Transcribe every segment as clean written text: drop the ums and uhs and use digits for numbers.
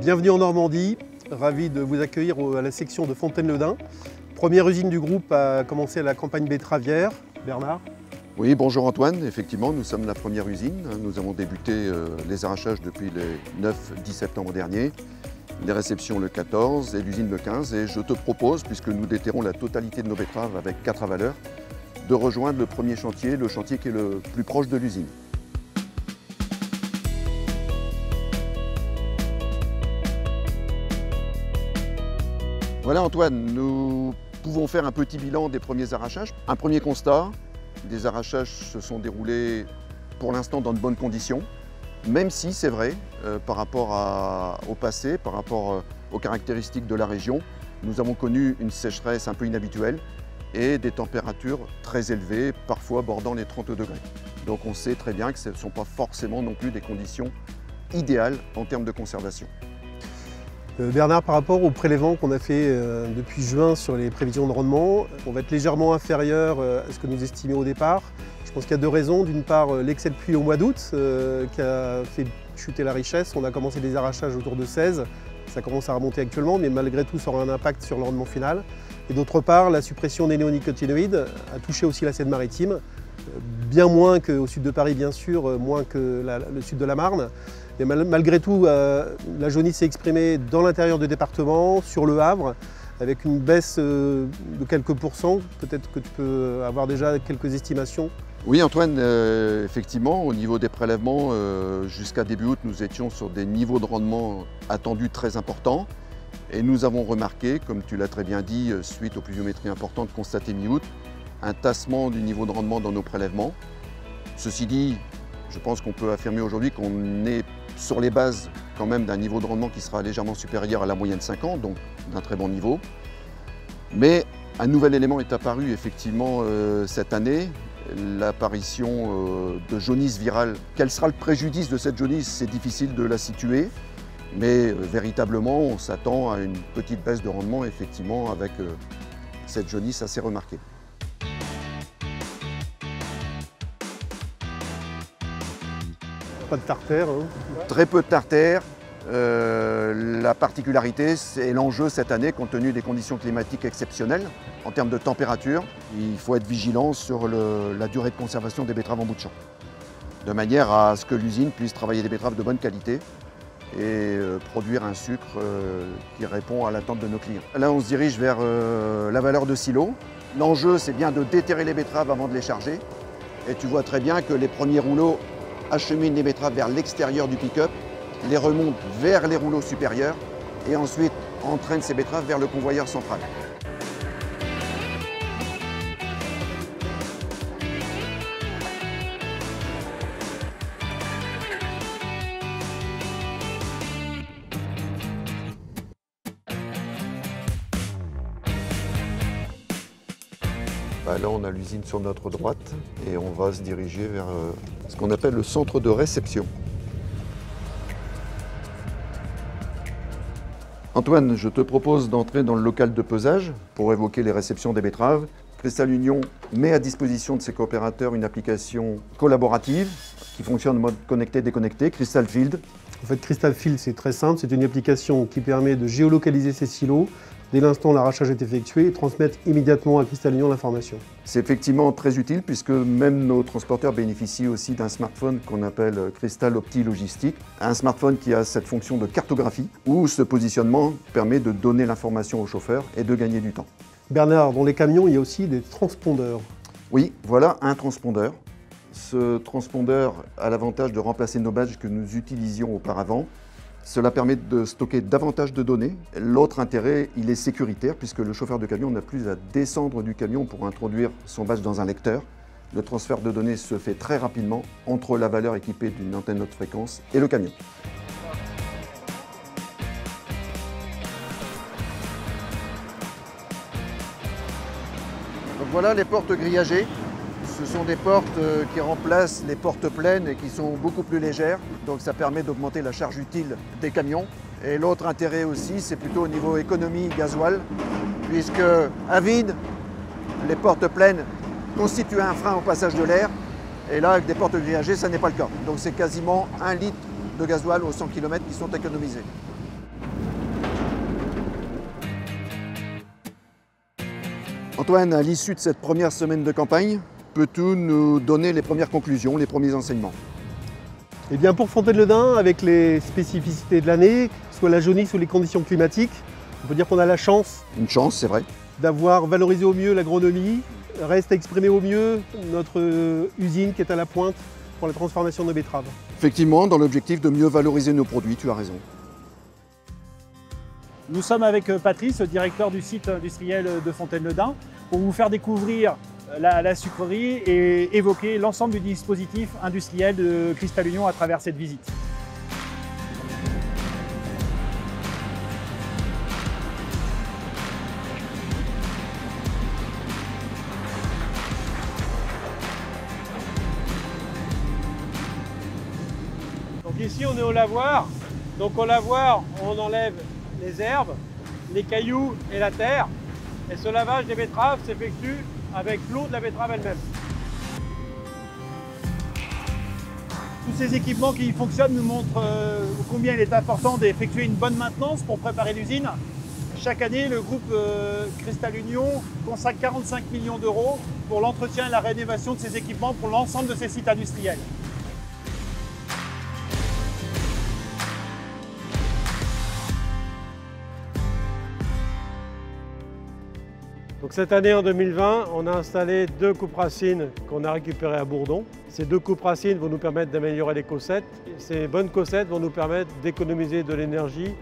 Bienvenue en Normandie, ravi de vous accueillir à la section de Fontaine-le-Dain. Première usine du groupe à commencer la campagne betteravière. Bernard? Oui, bonjour Antoine, effectivement nous sommes la première usine. Nous avons débuté les arrachages depuis le 9-10 septembre dernier, les réceptions le 14 et l'usine le 15. Et je te propose, puisque nous déterrons la totalité de nos betteraves avec 4 avaleurs, de rejoindre le premier chantier, le chantier qui est le plus proche de l'usine. Voilà Antoine, nous pouvons faire un petit bilan des premiers arrachages. Un premier constat, les arrachages se sont déroulés pour l'instant dans de bonnes conditions, même si c'est vrai, par rapport au passé, par rapport aux caractéristiques de la région, nous avons connu une sécheresse un peu inhabituelle et des températures très élevées, parfois bordant les 30 degrés. Donc on sait très bien que ce ne sont pas forcément non plus des conditions idéales en termes de conservation. Bernard, par rapport aux prélèvements qu'on a fait depuis juin sur les prévisions de rendement, on va être légèrement inférieur à ce que nous estimions au départ. Je pense qu'il y a 2 raisons. D'une part, l'excès de pluie au mois d'août qui a fait chuter la richesse. On a commencé des arrachages autour de 16. Ça commence à remonter actuellement, mais malgré tout, ça aura un impact sur le rendement final. Et d'autre part, la suppression des néonicotinoïdes a touché aussi la Seine-Maritime, bien moins qu'au sud de Paris, bien sûr, moins que le sud de la Marne. Et malgré tout, la jaunisse s'est exprimée dans l'intérieur du département, sur le Havre, avec une baisse de quelques pourcents. Peut-être que tu peux avoir déjà quelques estimations. Oui Antoine, effectivement, au niveau des prélèvements, jusqu'à début août, nous étions sur des niveaux de rendement attendus très importants. Et nous avons remarqué, comme tu l'as très bien dit, suite aux pluviométries importantes constatées mi-août, un tassement du niveau de rendement dans nos prélèvements. Ceci dit, je pense qu'on peut affirmer aujourd'hui qu'on est sur les bases quand même d'un niveau de rendement qui sera légèrement supérieur à la moyenne 5 ans, donc d'un très bon niveau. Mais un nouvel élément est apparu effectivement cette année, l'apparition de jaunisse virale. Quel sera le préjudice de cette jaunisse? C'est difficile de la situer, mais véritablement on s'attend à une petite baisse de rendement effectivement avec cette jaunisse assez remarquée. Pas de tartare. Très peu de tartare. La particularité, c'est l'enjeu cette année, compte tenu des conditions climatiques exceptionnelles. En termes de température, il faut être vigilant sur la durée de conservation des betteraves en bout de champ, de manière à ce que l'usine puisse travailler des betteraves de bonne qualité et produire un sucre qui répond à l'attente de nos clients. Là, on se dirige vers la valeur de silo. L'enjeu, c'est bien de déterrer les betteraves avant de les charger. Et tu vois très bien que les premiers rouleaux acheminent les betteraves vers l'extérieur du pick-up, les remontent vers les rouleaux supérieurs et ensuite entraînent ces betteraves vers le convoyeur central. Là, on a l'usine sur notre droite et on va se diriger vers ce qu'on appelle le centre de réception. Antoine, je te propose d'entrer dans le local de pesage pour évoquer les réceptions des betteraves. Cristal Union met à disposition de ses coopérateurs une application collaborative qui fonctionne en mode connecté-déconnecté, Crystal Field. En fait, Crystal Field, c'est très simple. C'est une application qui permet de géolocaliser ces silos dès l'instant où l'arrachage est effectué et transmettre immédiatement à Cristal Union l'information. C'est effectivement très utile puisque même nos transporteurs bénéficient aussi d'un smartphone qu'on appelle Crystal Opti Logistique, un smartphone qui a cette fonction de cartographie où ce positionnement permet de donner l'information au chauffeur et de gagner du temps. Bernard, dans les camions, il y a aussi des transpondeurs. Oui, voilà un transpondeur. Ce transpondeur a l'avantage de remplacer nos badges que nous utilisions auparavant. Cela permet de stocker davantage de données. L'autre intérêt, il est sécuritaire puisque le chauffeur de camion n'a plus à descendre du camion pour introduire son badge dans un lecteur. Le transfert de données se fait très rapidement entre la valeur équipée d'une antenne haute fréquence et le camion. Donc voilà les portes grillagées. Ce sont des portes qui remplacent les portes pleines et qui sont beaucoup plus légères. Donc ça permet d'augmenter la charge utile des camions. Et l'autre intérêt aussi, c'est plutôt au niveau économie gasoil, puisque à vide, les portes pleines constituent un frein au passage de l'air. Et là, avec des portes grillagées, ça n'est pas le cas. Donc c'est quasiment 1 litre de gasoil aux 100 km qui sont économisés. Antoine, à l'issue de cette première semaine de campagne, peux-tu nous donner les premières conclusions, les premiers enseignements? Eh bien pour Fontaine-le-Dain, avec les spécificités de l'année, soit la jaunisse ou les conditions climatiques, on peut dire qu'on a la chance Une chance, c'est vrai. d'avoir valorisé au mieux l'agronomie. Reste à exprimer au mieux notre usine qui est à la pointe pour la transformation de nos betteraves. Effectivement, dans l'objectif de mieux valoriser nos produits, tu as raison. Nous sommes avec Patrice, directeur du site industriel de Fontaine-le-Dain, pour vous faire découvrir la sucrerie et évoquer l'ensemble du dispositif industriel de Cristal Union à travers cette visite. Donc ici on est au lavoir. Donc au lavoir on enlève les herbes, les cailloux et la terre. Et ce lavage des betteraves s'effectue avec l'eau de la betterave elle-même. Tous ces équipements qui fonctionnent nous montrent combien il est important d'effectuer une bonne maintenance pour préparer l'usine. Chaque année, le groupe Cristal Union consacre 45 millions d'euros pour l'entretien et la rénovation de ces équipements pour l'ensemble de ces sites industriels. Donc cette année, en 2020, on a installé 2 coupes racines qu'on a récupérées à Bourdon. Ces 2 coupes racines vont nous permettre d'améliorer les cossettes. Ces bonnes cossettes vont nous permettre d'économiser de l'énergie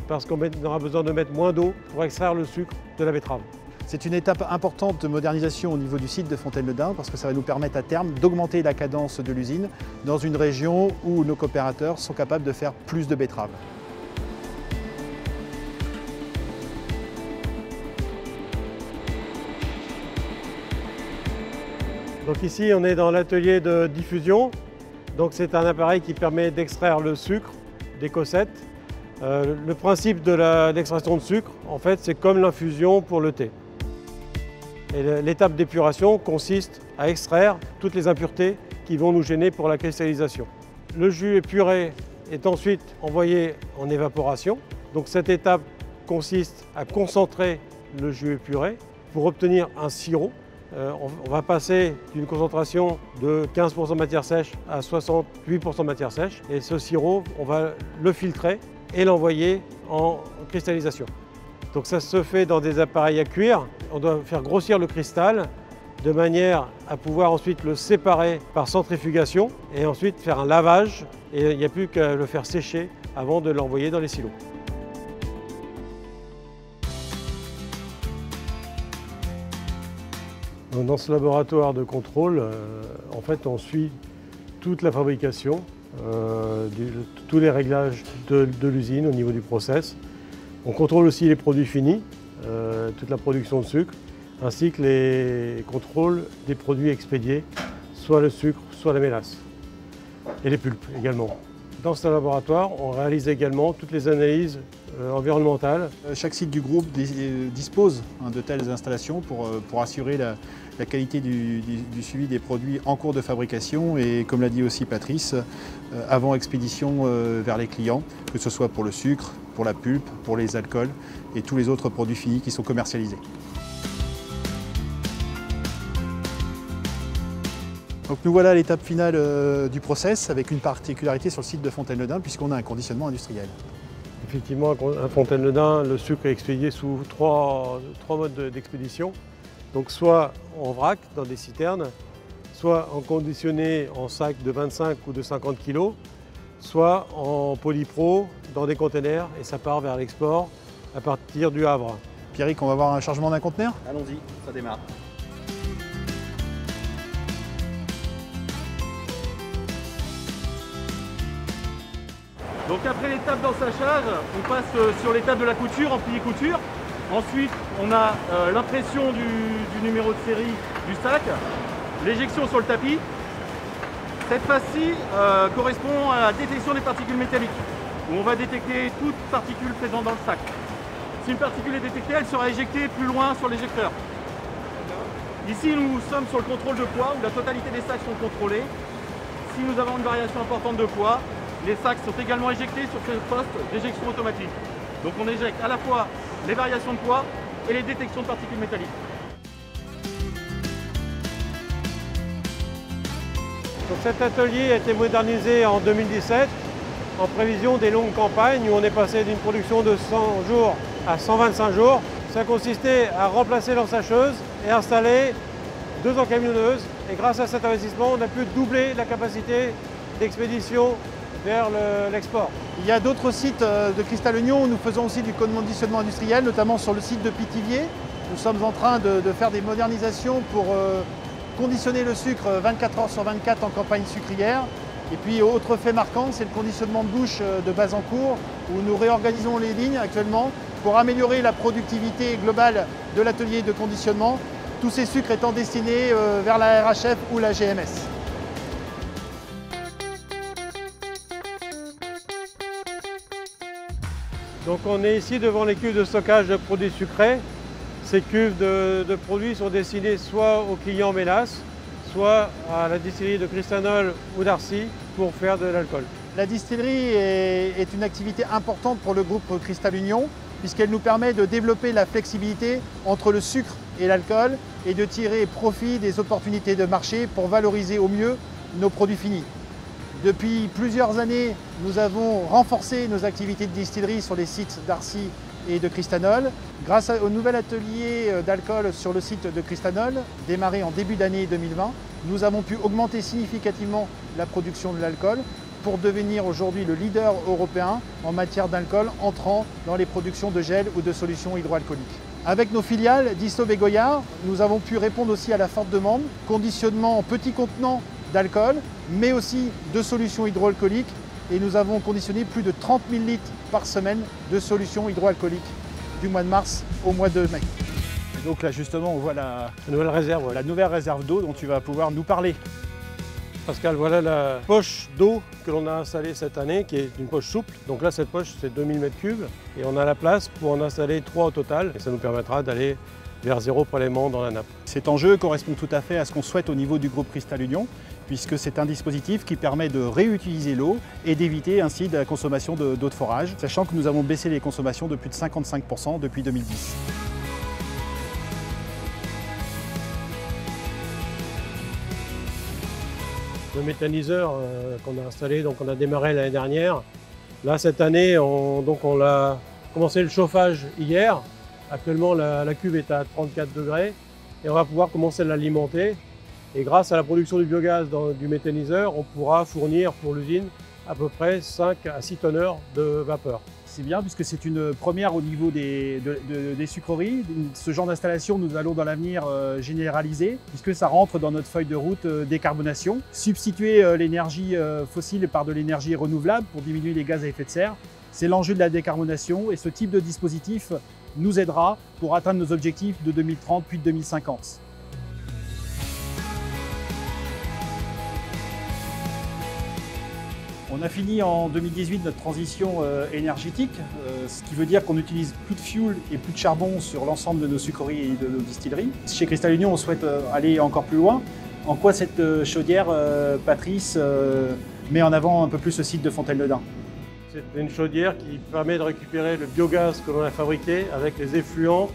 parce qu'on aura besoin de mettre moins d'eau pour extraire le sucre de la betterave. C'est une étape importante de modernisation au niveau du site de Fontaine-le-Dain parce que ça va nous permettre à terme d'augmenter la cadence de l'usine dans une région où nos coopérateurs sont capables de faire plus de betteraves. Donc ici, on est dans l'atelier de diffusion. Donc c'est un appareil qui permet d'extraire le sucre des cossettes. Le principe de l'extraction de sucre, en fait, c'est comme l'infusion pour le thé. Et l'étape d'épuration consiste à extraire toutes les impuretés qui vont nous gêner pour la cristallisation. Le jus épuré est ensuite envoyé en évaporation. Donc cette étape consiste à concentrer le jus épuré pour obtenir un sirop. On va passer d'une concentration de 15% matière sèche à 68% matière sèche. Et ce sirop, on va le filtrer et l'envoyer en cristallisation. Donc ça se fait dans des appareils à cuire. On doit faire grossir le cristal de manière à pouvoir ensuite le séparer par centrifugation et ensuite faire un lavage. Et il n'y a plus qu'à le faire sécher avant de l'envoyer dans les silos. Dans ce laboratoire de contrôle, en fait, on suit toute la fabrication, tous les réglages de l'usine au niveau du process. On contrôle aussi les produits finis, toute la production de sucre, ainsi que les contrôles des produits expédiés, soit le sucre, soit la mélasse, et les pulpes également. Dans ce laboratoire, on réalise également toutes les analyses environnementales. Chaque site du groupe dispose de telles installations pour assurer la qualité du suivi des produits en cours de fabrication et, comme l'a dit aussi Patrice, avant expédition vers les clients, que ce soit pour le sucre, pour la pulpe, pour les alcools et tous les autres produits finis qui sont commercialisés. Donc nous voilà à l'étape finale du process avec une particularité sur le site de Fontaine-le-Dain puisqu'on a un conditionnement industriel. Effectivement, à Fontaine-le-Dain, le sucre est expédié sous trois modes d'expédition. Donc soit en vrac dans des citernes, soit en conditionné en sac de 25 ou de 50 kg, soit en polypro dans des containers et ça part vers l'export à partir du Havre. Pierrick, on va voir un chargement d'un conteneur? Allons-y, ça démarre. Donc après l'étape d'ensachage, on passe sur l'étape de la couture, en plié-couture. Ensuite, on a l'impression du numéro de série du sac, l'éjection sur le tapis. Cette phase-ci correspond à la détection des particules métalliques, où on va détecter toute particule présente dans le sac. Si une particule est détectée, elle sera éjectée plus loin sur l'éjecteur. Ici, nous sommes sur le contrôle de poids, où la totalité des sacs sont contrôlés. Si nous avons une variation importante de poids, les sacs sont également éjectés sur ce poste d'éjection automatique. Donc on éjecte à la fois les variations de poids et les détections de particules métalliques. Donc cet atelier a été modernisé en 2017 en prévision des longues campagnes où on est passé d'une production de 100 jours à 125 jours. Ça consistait à remplacer l'ensacheuse et installer 2 encamionneuses. Et grâce à cet investissement, on a pu doubler la capacité d'expédition vers l'export. Il y a d'autres sites de Cristal-Union où nous faisons aussi du conditionnement industriel, notamment sur le site de Pithiviers. Nous sommes en train de faire des modernisations pour conditionner le sucre 24 heures sur 24 en campagne sucrière. Et puis autre fait marquant, c'est le conditionnement de bouche de Bazancourt où nous réorganisons les lignes actuellement pour améliorer la productivité globale de l'atelier de conditionnement, tous ces sucres étant destinés vers la RHF ou la GMS. Donc on est ici devant les cuves de stockage de produits sucrés. Ces cuves de produits sont destinées soit aux clients Mélas, soit à la distillerie de Cristanol ou d'Arcy pour faire de l'alcool. La distillerie est une activité importante pour le groupe Cristal-Union puisqu'elle nous permet de développer la flexibilité entre le sucre et l'alcool et de tirer profit des opportunités de marché pour valoriser au mieux nos produits finis. Depuis plusieurs années, nous avons renforcé nos activités de distillerie sur les sites d'Arcy et de Cristanol. Grâce au nouvel atelier d'alcool sur le site de Cristanol, démarré en début d'année 2020, nous avons pu augmenter significativement la production de l'alcool pour devenir aujourd'hui le leader européen en matière d'alcool entrant dans les productions de gel ou de solutions hydroalcooliques. Avec nos filiales Distov et Goyard, nous avons pu répondre aussi à la forte demande, conditionnement en petits contenants d'alcool, mais aussi de solutions hydroalcooliques. Et nous avons conditionné plus de 30 000 litres par semaine de solutions hydroalcooliques du mois de mars au mois de mai. Et donc là justement on voit la nouvelle réserve d'eau dont tu vas pouvoir nous parler. Pascal, voilà la poche d'eau que l'on a installée cette année, qui est une poche souple. Donc là, cette poche, c'est 2000 m3 et on a la place pour en installer 3 au total. Et ça nous permettra d'aller vers 0 prélèvement dans la nappe. Cet enjeu correspond tout à fait à ce qu'on souhaite au niveau du groupe Cristal-Union, puisque c'est un dispositif qui permet de réutiliser l'eau et d'éviter ainsi de la consommation d'eau de forage, sachant que nous avons baissé les consommations de plus de 55% depuis 2010. Le méthaniseur qu'on a installé, donc on a démarré l'année dernière. Là, cette année, on a commencé le chauffage hier. Actuellement, la cuve est à 34 degrés et on va pouvoir commencer à l'alimenter. Et grâce à la production du biogaz du méthaniseur, on pourra fournir pour l'usine à peu près 5 à 6 tonneurs de vapeur. C'est bien puisque c'est une première au niveau des sucreries. Ce genre d'installation, nous allons dans l'avenir généraliser puisque ça rentre dans notre feuille de route décarbonation. Substituer l'énergie fossile par de l'énergie renouvelable pour diminuer les gaz à effet de serre, c'est l'enjeu de la décarbonation et ce type de dispositif nous aidera pour atteindre nos objectifs de 2030 puis de 2050. On a fini en 2018 notre transition énergétique, ce qui veut dire qu'on n'utilise plus de fioul et plus de charbon sur l'ensemble de nos sucreries et de nos distilleries. Chez Cristal-Union, on souhaite aller encore plus loin. En quoi cette chaudière, Patrice, met en avant un peu plus ce site de Fontaine-le-Dain? C'est une chaudière qui permet de récupérer le biogaz que l'on a fabriqué avec les effluents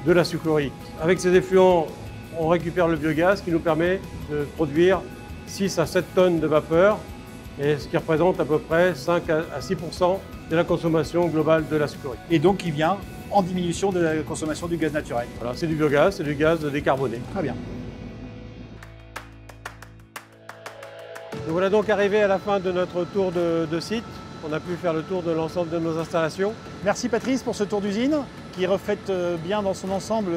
de la sucrerie. Avec ces effluents, on récupère le biogaz qui nous permet de produire 6 à 7 tonnes de vapeur, et ce qui représente à peu près 5 à 6% de la consommation globale de la sucrerie. Et donc qui vient en diminution de la consommation du gaz naturel. Voilà, c'est du biogaz, c'est du gaz décarboné. Très bien. Nous voilà donc arrivés à la fin de notre tour de site. On a pu faire le tour de l'ensemble de nos installations. Merci Patrice pour ce tour d'usine qui reflète bien dans son ensemble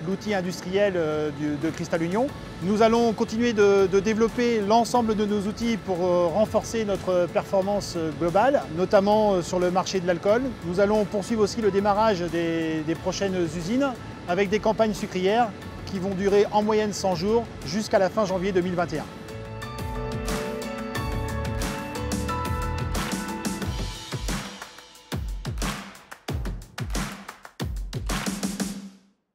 l'outil industriel de Cristal-Union. Nous allons continuer de développer l'ensemble de nos outils pour renforcer notre performance globale, notamment sur le marché de l'alcool. Nous allons poursuivre aussi le démarrage des prochaines usines avec des campagnes sucrières qui vont durer en moyenne 100 jours jusqu'à la fin janvier 2021.